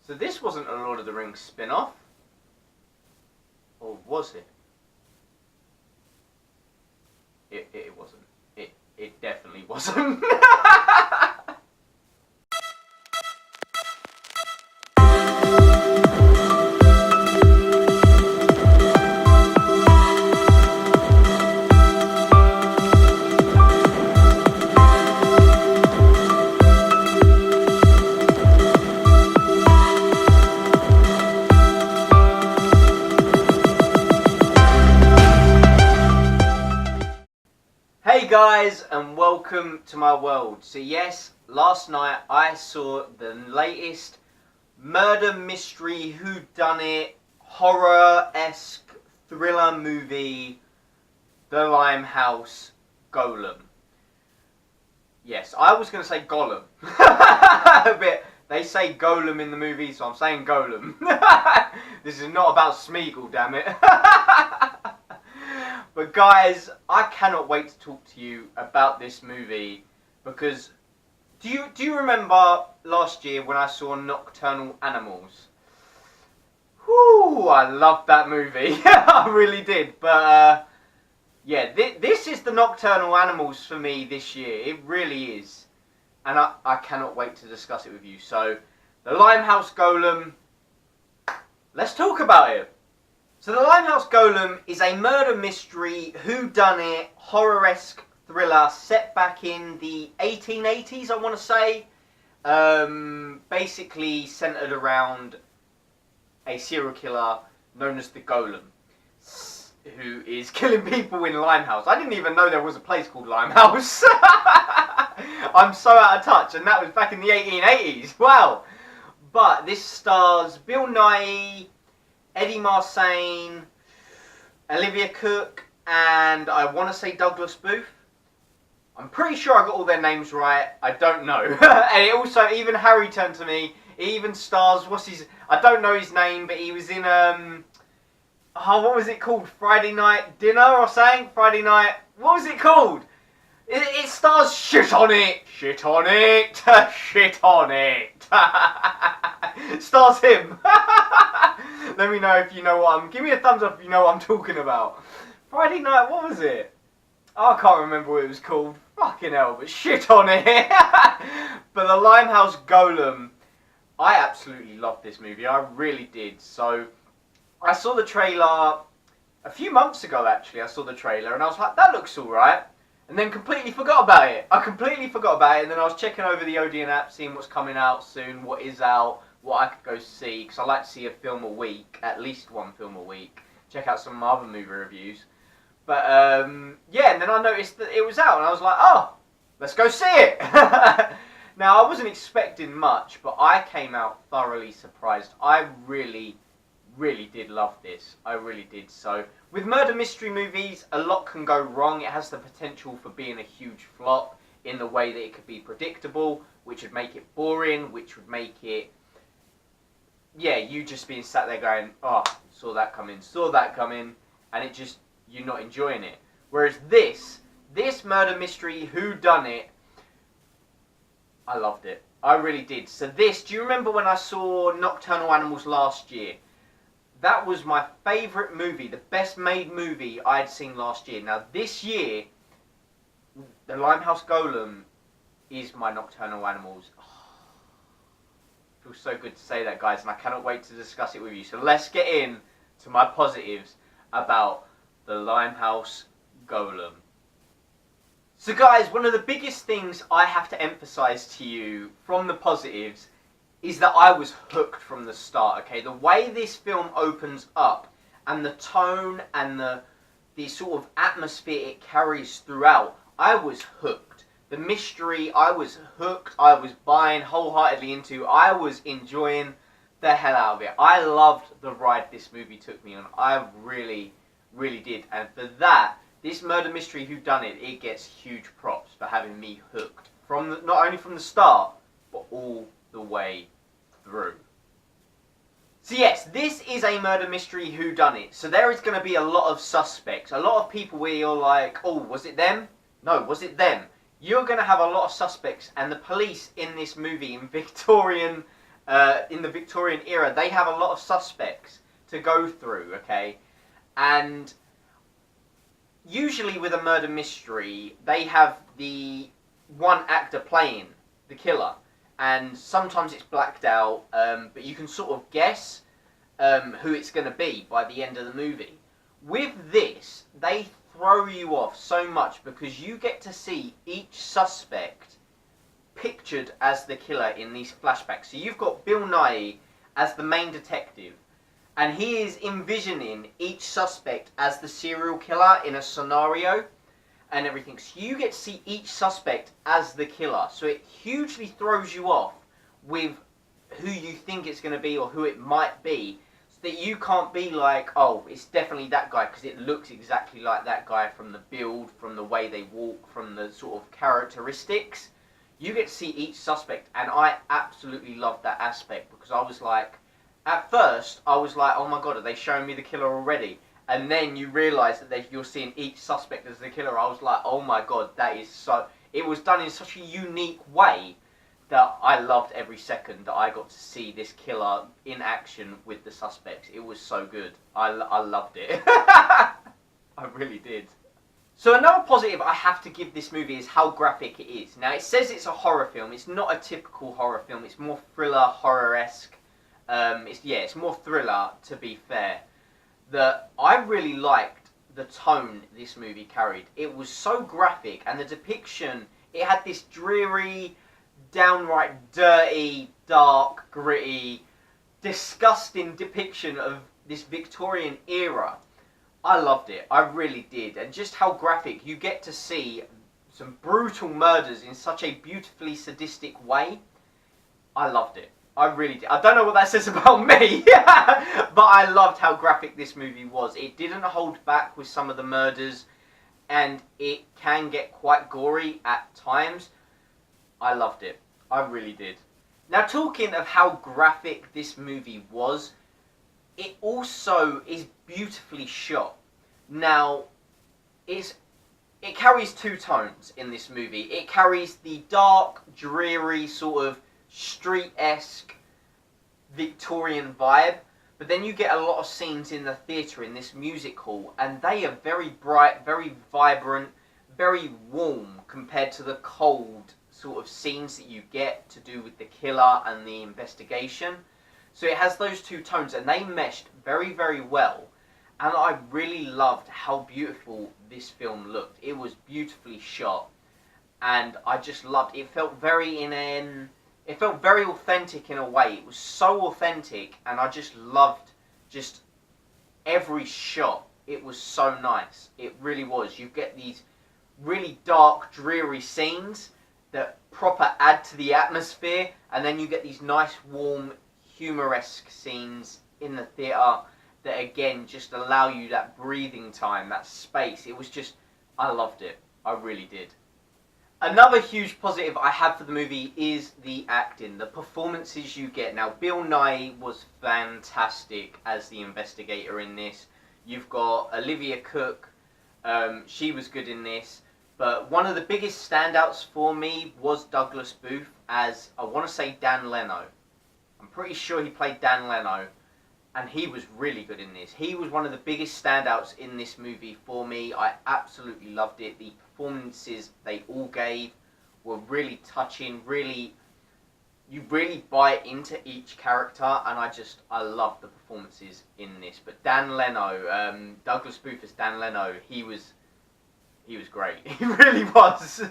So this wasn't a Lord of the Rings spin-off. Or was it? It wasn't. It definitely wasn't. Hey guys, and welcome to my world. So yes, last night I saw the latest murder mystery whodunit horror-esque thriller movie, The Limehouse Golem. Yes, I was going to say Golem. But they say Golem in the movie, so I'm saying Golem. This is not about Smeagol, damn it. But guys, I cannot wait to talk to you about this movie because do you remember last year when I saw Nocturnal Animals? Whoo, I loved that movie. I really did. But yeah, this is the Nocturnal Animals for me this year. It really is. And I cannot wait to discuss it with you. So, The Limehouse Golem, let's talk about it. So The Limehouse Golem is a murder mystery whodunit horror-esque thriller set back in the 1880s, I want to say. Basically centered around a serial killer known as the Golem, who is killing people in Limehouse. I didn't even know there was a place called Limehouse. I'm so out of touch, and that was back in the 1880s. Wow. But this stars Bill Nighy, Eddie Marsan, Olivia Cooke, and I want to say Douglas Booth. I'm pretty sure I got all their names right. I don't know. And it also, even Harry turned to me. He even stars, I don't know his name, but he was in, what was it called? Friday Night Dinner or something? Friday Night, what was it called? It stars Shit on It. Shit on It. Shit on It. Stars him. Let me know if you know what give me a thumbs up if you know what I'm talking about. Friday Night, what was it? Oh, I can't remember what it was called. Fucking hell, but Shit on It. But The Limehouse Golem, I absolutely loved this movie. I really did. So, I saw the trailer a few months ago, actually. I saw the trailer and I was like, that looks alright. And then completely forgot about it. I completely forgot about it, and then I was checking over the Odeon app, seeing what's coming out soon, what is out, what I could go see, because I like to see a film a week, at least one film a week. Check out some of my other movie reviews. But, yeah, and then I noticed that it was out, and I was like, oh, let's go see it! Now, I wasn't expecting much, but I came out thoroughly surprised. I really did love this. I really did. So, with murder mystery movies, a lot can go wrong. It has the potential for being a huge flop in the way that it could be predictable, which would make it boring, which would make it, yeah, you just being sat there going, oh, saw that coming, and it just, you're not enjoying it. Whereas this murder mystery whodunit, I loved it. I really did. So this, do you remember when I saw Nocturnal Animals last year? That was my favourite movie, the best made movie I'd seen last year. Now this year, The Limehouse Golem is my Nocturnal Animals. Oh, feels so good to say that, guys, and I cannot wait to discuss it with you. So let's get in to my positives about The Limehouse Golem. So guys, one of the biggest things I have to emphasise to you from the positives is that I was hooked from the start, okay? The way this film opens up, and the tone, and the sort of atmosphere it carries throughout, I was hooked. The mystery, I was hooked, I was buying wholeheartedly into, I was enjoying the hell out of it. I loved the ride this movie took me on. I really did. And for that, this murder mystery whodunit, it gets huge props for having me hooked. Not only from the start, but all the way through. So yes, this is a murder mystery whodunit. So there is going to be a lot of suspects. A lot of people where you're like, oh, was it them? No, was it them? You're going to have a lot of suspects. And the police in this movie, in Victorian in the Victorian era, they have a lot of suspects to go through, okay? And usually with a murder mystery, they have the one actor playing the killer. And sometimes it's blacked out, but you can sort of guess who it's going to be by the end of the movie. With this, they throw you off so much because you get to see each suspect pictured as the killer in these flashbacks. So you've got Bill Nighy as the main detective, and he is envisioning each suspect as the serial killer in a scenario and everything. So you get to see each suspect as the killer. So it hugely throws you off with who you think it's going to be or who it might be. So that you can't be like, oh, it's definitely that guy because it looks exactly like that guy from the build, from the way they walk, from the sort of characteristics. You get to see each suspect, and I absolutely love that aspect because I was like, at first, I was like, oh my god, are they showing me the killer already? And then you realise that you're seeing each suspect as the killer. I was like, oh my god, that is so... It was done in such a unique way that I loved every second that I got to see this killer in action with the suspects. It was so good. I loved it. I really did. So another positive I have to give this movie is how graphic it is. Now, it says it's a horror film. It's not a typical horror film. It's more thriller, horror-esque. It's more thriller, to be fair. That I really liked the tone this movie carried. It was so graphic, and the depiction, it had this dreary, downright dirty, dark, gritty, disgusting depiction of this Victorian era. I loved it. I really did. And just how graphic, you get to see some brutal murders in such a beautifully sadistic way. I loved it. I really did. I don't know what that says about me, but I loved how graphic this movie was. It didn't hold back with some of the murders, and it can get quite gory at times. I loved it. I really did. Now, talking of how graphic this movie was, it also is beautifully shot. Now, it carries two tones in this movie. It carries the dark, dreary, sort of street-esque Victorian vibe, but then you get a lot of scenes in the theatre in this music hall, and they are very bright, very vibrant, very warm compared to the cold sort of scenes that you get to do with the killer and the investigation. So it has those two tones, and they meshed very, very well. And I really loved how beautiful this film looked. It was beautifully shot, and I just loved it. It felt very authentic in a way. It was so authentic, and I just loved just every shot. It was so nice. It really was. You get these really dark, dreary scenes that proper add to the atmosphere, and then you get these nice, warm, humoresque scenes in the theatre that again just allow you that breathing time, that space. It was just, I loved it. I really did. Another huge positive I have for the movie is the acting, the performances you get. Now, Bill Nighy was fantastic as the investigator in this. You've got Olivia Cooke, she was good in this. But one of the biggest standouts for me was Douglas Booth as, I want to say, Dan Leno. I'm pretty sure he played Dan Leno, and he was really good in this. He was one of the biggest standouts in this movie for me. I absolutely loved it. The performances they all gave were really touching, you really buy into each character, and I loved the performances in this. But Dan Leno, Douglas Booth as Dan Leno, he was great. He really was.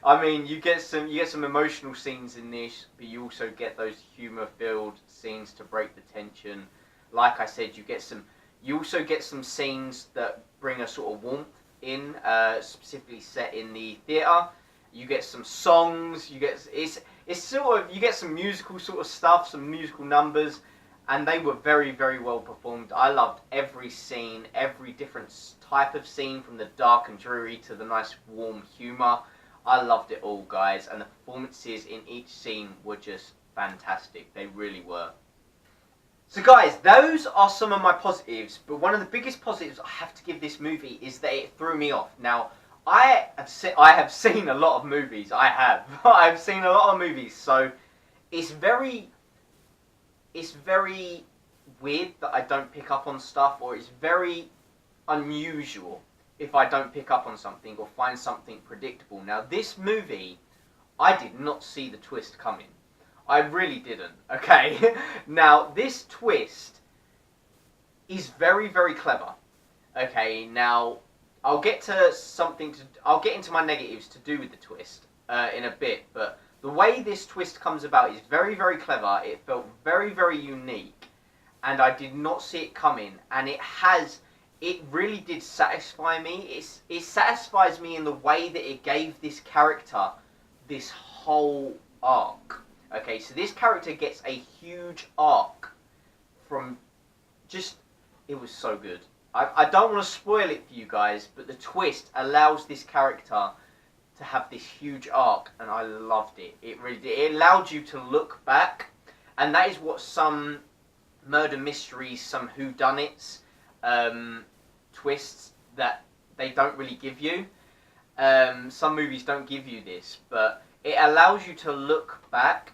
I mean, you get some emotional scenes in this, but you also get those humor-filled scenes to break the tension. Like I said, you also get some scenes that bring a sort of warmth in, specifically set in the theatre. You get some songs. You get some musical sort of stuff, some musical numbers, and they were very, very well performed. I loved every scene, every different type of scene, from the dark and dreary to the nice warm humour. I loved it all, guys, and the performances in each scene were just fantastic. They really were. So guys, those are some of my positives, but one of the biggest positives I have to give this movie is that it threw me off. Now, I have seen a lot of movies. I've seen a lot of movies, so it's very weird that I don't pick up on stuff, or it's very unusual if I don't pick up on something or find something predictable. Now, this movie, I did not see the twist coming. I really didn't, okay? Now, this twist is very, very clever. Okay, now, I'll get into my negatives to do with the twist in a bit, but the way this twist comes about is very, very clever. It felt very, very unique, and I did not see it coming, and it really did satisfy me. It satisfies me in the way that it gave this character this whole arc. Okay, so this character gets a huge arc from it was so good. I don't want to spoil it for you guys, but the twist allows this character to have this huge arc, and I loved it. It really did. It allowed you to look back, and that is what some murder mysteries, some whodunits, twists that they don't really give you. Some movies don't give you this, but it allows you to look back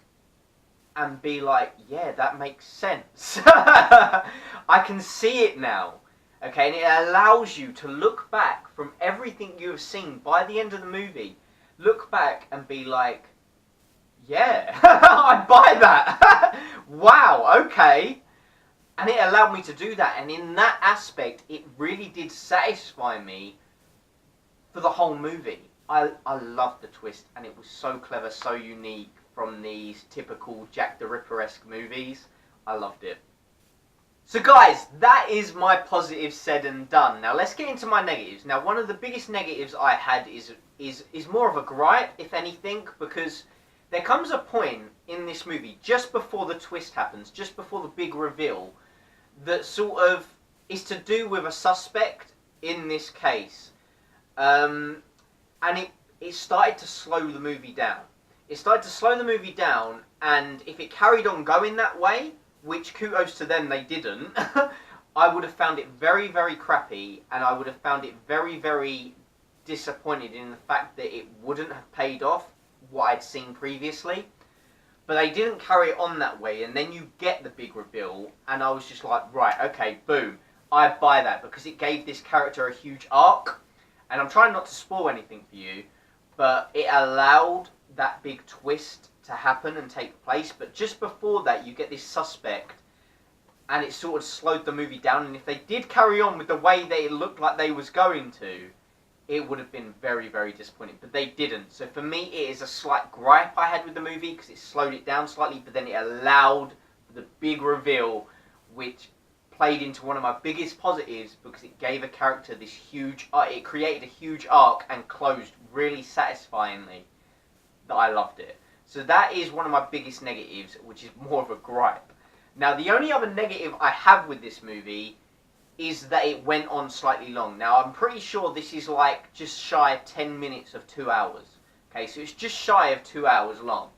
and be like, yeah, that makes sense. I can see it now. Okay, and it allows you to look back from everything you have seen by the end of the movie. Look back and be like, yeah, I buy that. Wow, okay. And it allowed me to do that. And in that aspect, it really did satisfy me for the whole movie. I loved the twist, and it was so clever, so unique from these typical Jack the Ripper-esque movies. I loved it. So guys, that is my positive said and done. Now let's get into my negatives. Now, one of the biggest negatives I had is more of a gripe, if anything, because there comes a point in this movie, just before the twist happens, just before the big reveal, that sort of is to do with a suspect in this case. And it started to slow the movie down. It started to slow the movie down, and if it carried on going that way, which kudos to them, they didn't, I would have found it very, very crappy, and I would have found it very, very disappointed in the fact that it wouldn't have paid off what I'd seen previously. But they didn't carry it on that way, and then you get the big reveal, and I was just like, right, okay, boom, I buy that, because it gave this character a huge arc, and I'm trying not to spoil anything for you, but it allowed that big twist to happen and take place. But just before that, you get this suspect, and it sort of slowed the movie down, and if they did carry on with the way that it looked like they was going to, it would have been very, very disappointing, but they didn't. So for me, it is a slight gripe I had with the movie, because it slowed it down slightly, but then it allowed the big reveal, which played into one of my biggest positives, because it gave a character this huge, it created a huge arc and closed really satisfyingly, that I loved it. So that is one of my biggest negatives, which is more of a gripe. Now, the only other negative I have with this movie is that it went on slightly long. Now, I'm pretty sure this is like just shy of 10 minutes of 2 hours. Okay, so it's just shy of 2 hours long.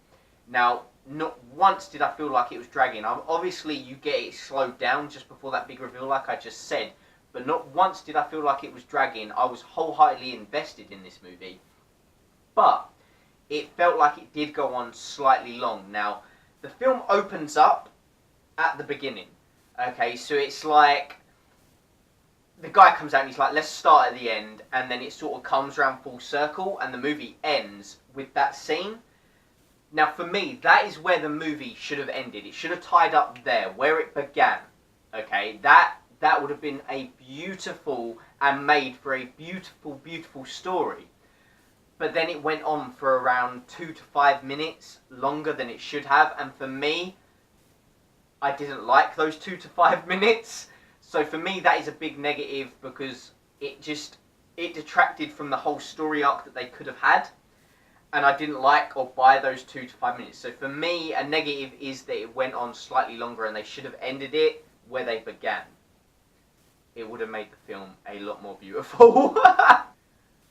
Now, not once did I feel like it was dragging. Obviously, you get it slowed down just before that big reveal, like I just said. But not once did I feel like it was dragging. I was wholeheartedly invested in this movie. But it felt like it did go on slightly long. Now, the film opens up at the beginning. Okay, so it's like the guy comes out and he's like, let's start at the end, and then it sort of comes around full circle, and the movie ends with that scene. Now, for me, that is where the movie should have ended. It should have tied up there, where it began. Okay, that would have been a beautiful and made for a beautiful, beautiful story. But then it went on for around 2 to 5 minutes longer than it should have, and for me, I didn't like those 2 to 5 minutes. So for me, that is a big negative, because it detracted from the whole story arc that they could have had, and I didn't like or buy those 2 to 5 minutes. So for me, a negative is that it went on slightly longer, and they should have ended it where they began. It would have made the film a lot more beautiful.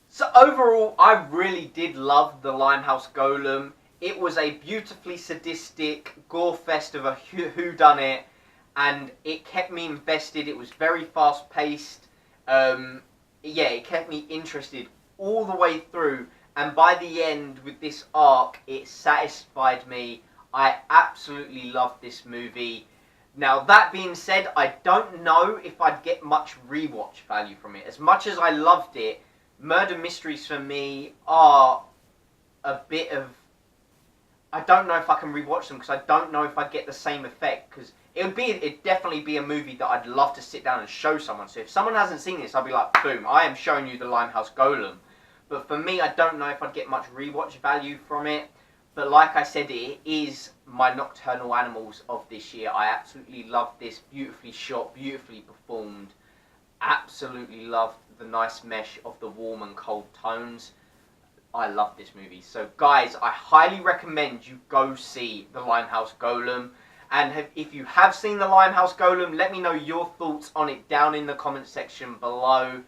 So overall, I really did love the Limehouse Golem. It was a beautifully sadistic gore fest of a whodunit, and it kept me invested. It was very fast paced. Yeah, it kept me interested all the way through, and by the end with this arc, it satisfied me. I absolutely love this movie. Now, that being said, I don't know if I'd get much rewatch value from it. As much as I loved it, murder mysteries for me are a bit of... I don't know if I can rewatch them because I don't know if I'd get the same effect. Because it'd definitely be a movie that I'd love to sit down and show someone. So if someone hasn't seen this, I'd be like, boom, I am showing you the Limehouse Golem. But for me, I don't know if I'd get much rewatch value from it. But like I said, it is my nocturnal animals of this year. I absolutely loved this. Beautifully shot, beautifully performed. Absolutely loved the nice mesh of the warm and cold tones. I love this movie. So guys, I highly recommend you go see the Limehouse Golem. And if you have seen the Limehouse Golem, let me know your thoughts on it down in the comment section below.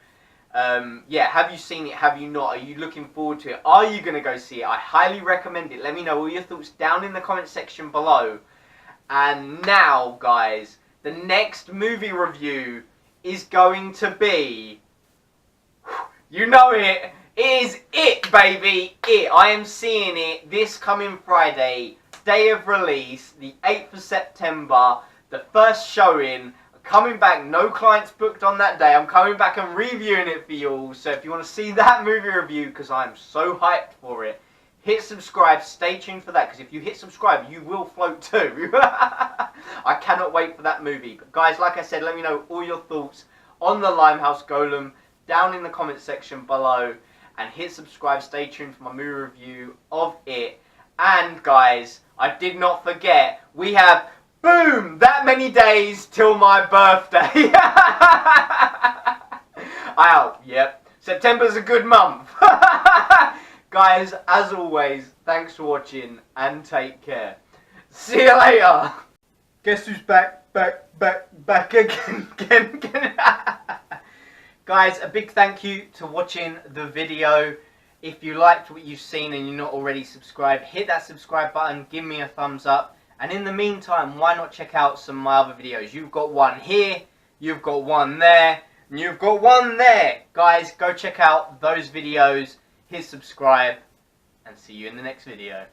Yeah, have you seen it? Have you not? Are you looking forward to it? Are you going to go see it? I highly recommend it. Let me know all your thoughts down in the comment section below. And now, guys, the next movie review is going to be... You know it. It is It, baby. It. I am seeing it this coming Friday, day of release, the 8th of September, the first showing. Coming back, no clients booked on that day. I'm coming back and reviewing it for you all. So if you want to see that movie review, because I'm so hyped for it, hit subscribe. Stay tuned for that, because if you hit subscribe, you will float too. I cannot wait for that movie. But guys, like I said, let me know all your thoughts on the Limehouse Golem down in the comment section below. And hit subscribe. Stay tuned for my movie review of It. And guys, I did not forget, we have... Boom! That many days till my birthday. Yep. September's a good month. Guys, as always, thanks for watching and take care. See you later. Guess who's back again. Guys, a big thank you to watching the video. If you liked what you've seen and you're not already subscribed, hit that subscribe button, give me a thumbs up. And in the meantime, why not check out some of my other videos? You've got one here, you've got one there, and you've got one there. Guys, go check out those videos, hit subscribe, and see you in the next video.